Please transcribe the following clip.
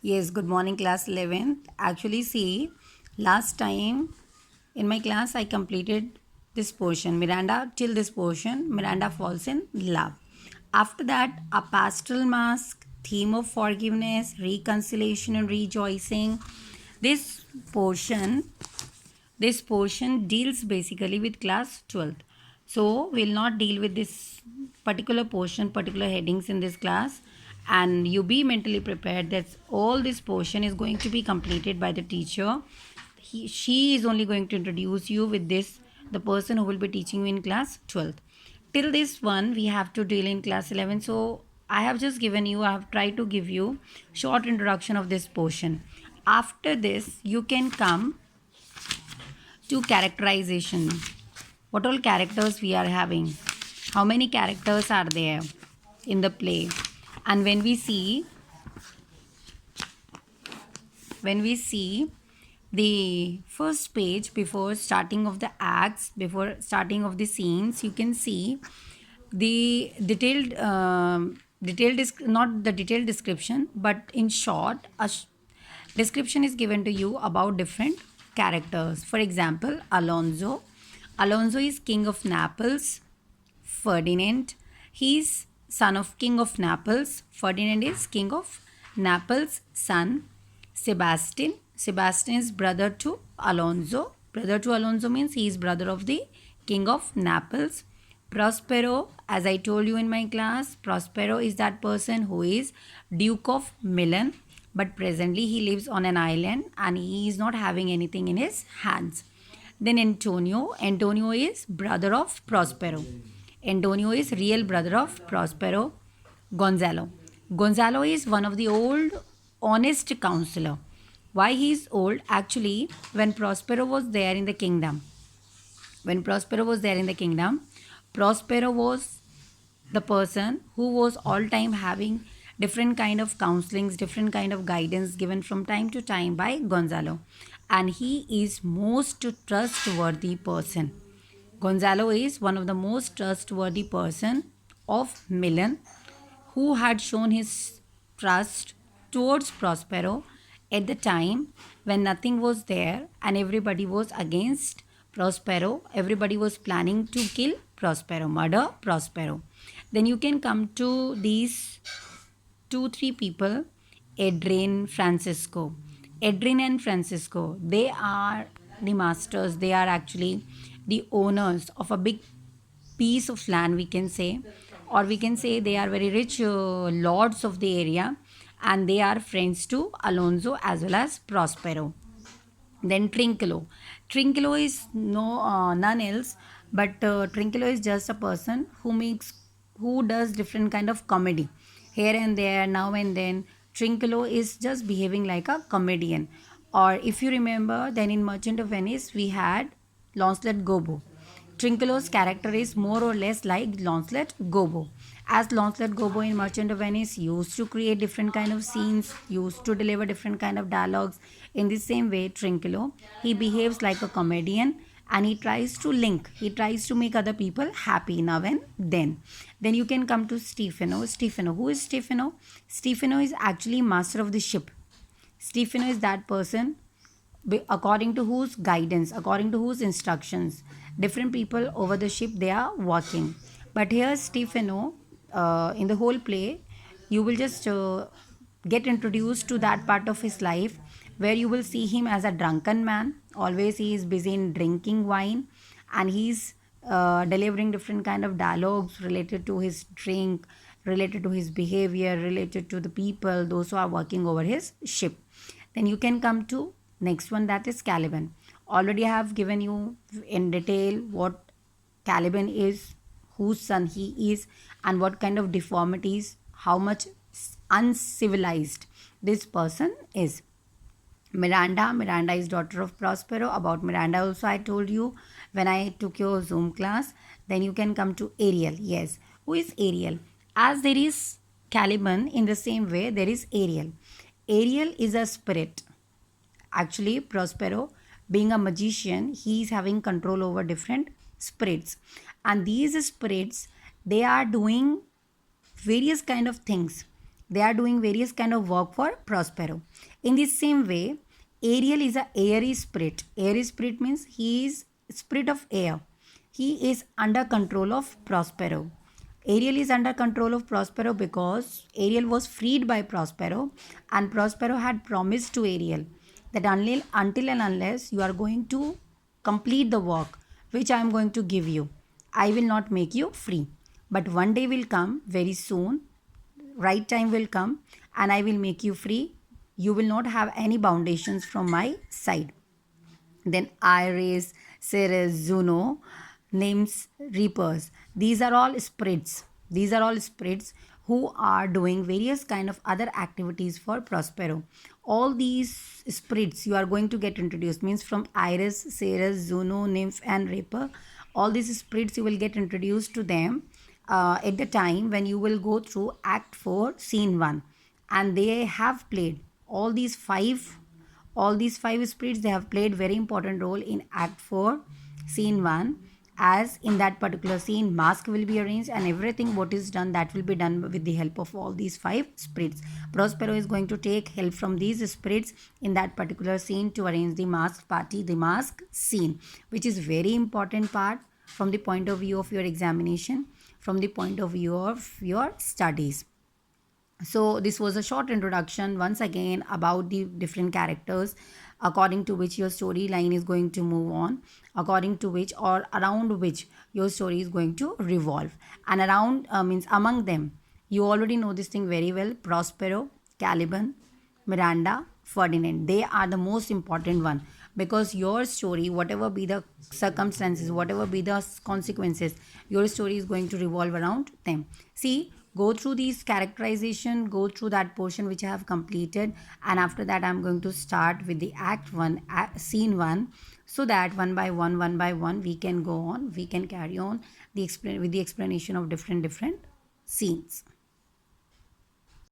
Yes, good morning, class 11th. Actually, see, last time in my class I completed this portion, Miranda, till this portion, Miranda falls in love. After that, a pastoral mask, theme of forgiveness, reconciliation, and rejoicing. This portion this portion deals basically with class 12th. So we'll not deal with this particular portion, particular headings in this class. And you be mentally prepared that all this portion is going to be completed by the teacher. She is only going to introduce you with this, the person who will be teaching you in class 12th. Till this one, we have to deal in class 11. So I have just given you, I have tried to give you short introduction of this portion. After this, you can come to characterization. What all characters we are having? How many characters are there in the play? And when we see the first page before starting of the acts, before starting of the scenes, you can see the not the detailed description, but in short, description is given to you about different characters. For example, Alonso is king of Naples. Ferdinand, he is son of king of Naples. Ferdinand is king of Naples' son. Sebastian is brother to Alonso. Brother to Alonso means he is brother of the king of Naples. Prospero, as I told you in my class, Prospero is that person who is Duke of Milan, but presently he lives on an island and he is not having anything in his hands. Then Antonio is brother of Prospero. Antonio is real brother of Prospero. Gonzalo is one of the old honest counselor. Why he is old? Actually, when Prospero was there in the kingdom, when Prospero was there in the kingdom, Prospero was the person who was all time having different kind of counselings, different kind of guidance given from time to time by Gonzalo, and he is most trustworthy person. Gonzalo is one of the most trustworthy person of Milan, who had shown his trust towards Prospero at the time when nothing was there and everybody was against Prospero. Everybody was planning to kill Prospero, murder Prospero. Then you can come to these two, three people, Adrian, Francisco. Adrian and Francisco, they are the masters, they are actually the owners of a big piece of land, we can say, or we can say they are very rich lords of the area, and they are friends to Alonso as well as Prospero. Then Trinculo is none else, but Trinculo is just a person who does different kind of comedy here and there, now and then. Trinculo is just behaving like a comedian. Or if you remember, then in Merchant of Venice we had Launcelot Gobbo. Trinculo's character is more or less like Launcelot Gobbo. As Launcelot Gobbo in Merchant of Venice used to create different kind of scenes, used to deliver different kind of dialogues. In the same way, Trinculo, he behaves like a comedian and he tries to link, he tries to make other people happy now and then. Then you can come to Stefano. Stefano, who is Stefano? Stefano is actually master of the ship. Stefano is that person according to whose guidance, according to whose instructions, different people over the ship they are working. But here, Stefano, in the whole play, you will just get introduced to that part of his life where you will see him as a drunken man. Always he is busy in drinking wine, and he's delivering different kind of dialogues related to his drink, related to his behavior, related to the people, those who are working over his ship. Then you can come to next one, that is Caliban. Already I have given you in detail what Caliban is, whose son he is, and what kind of deformities, how much uncivilized this person is. Miranda is daughter of Prospero. About Miranda also I told you when I took your Zoom class. Then you can come to Ariel. Yes, who is Ariel? As there is Caliban, in the same way there is Ariel. Ariel is a spirit. Actually, Prospero, being a magician, he is having control over different spirits, and these spirits, they are doing various kind of things. They are doing various kind of work for Prospero. In the same way, Ariel is a airy spirit. Airy spirit means he is spirit of air. He is under control of Prospero. Ariel is under control of Prospero because Ariel was freed by Prospero, and Prospero had promised to Ariel that until and unless you are going to complete the work which I am going to give you, I will not make you free. But one day will come very soon, right time will come, and I will make you free. You will not have any foundations from my side. Then Iris, Ceres, Juno, names reapers. These are all spirits. These are all spirits who are doing various kind of other activities for Prospero. All these spirits you are going to get introduced, means from Iris, Ceres, Juno, Nymph and Reaper. All these spirits you will get introduced to them at the time when you will go through Act 4, Scene 1. And they have played all these five spirits. They have played very important role in Act 4, Scene 1. As in that particular scene, mask will be arranged and everything what is done, that will be done with the help of all these five spirits. Prospero is going to take help from these spirits in that particular scene to arrange the mask party, the mask scene, which is very important part from the point of view of your examination, from the point of view of your studies. So this was a short introduction once again about the different characters according to which your storyline is going to move on, according to which or around which your story is going to revolve. And around means among them, you already know this thing very well: Prospero, Caliban, Miranda, Ferdinand. They are the most important one, because your story, whatever be the circumstances, whatever be the consequences, your story is going to revolve around them. See, go through these characterization, go through that portion which I have completed, and after that I'm going to start with the Act 1, Scene 1, so that one by one, we can go on, we can carry on with the explanation of different scenes.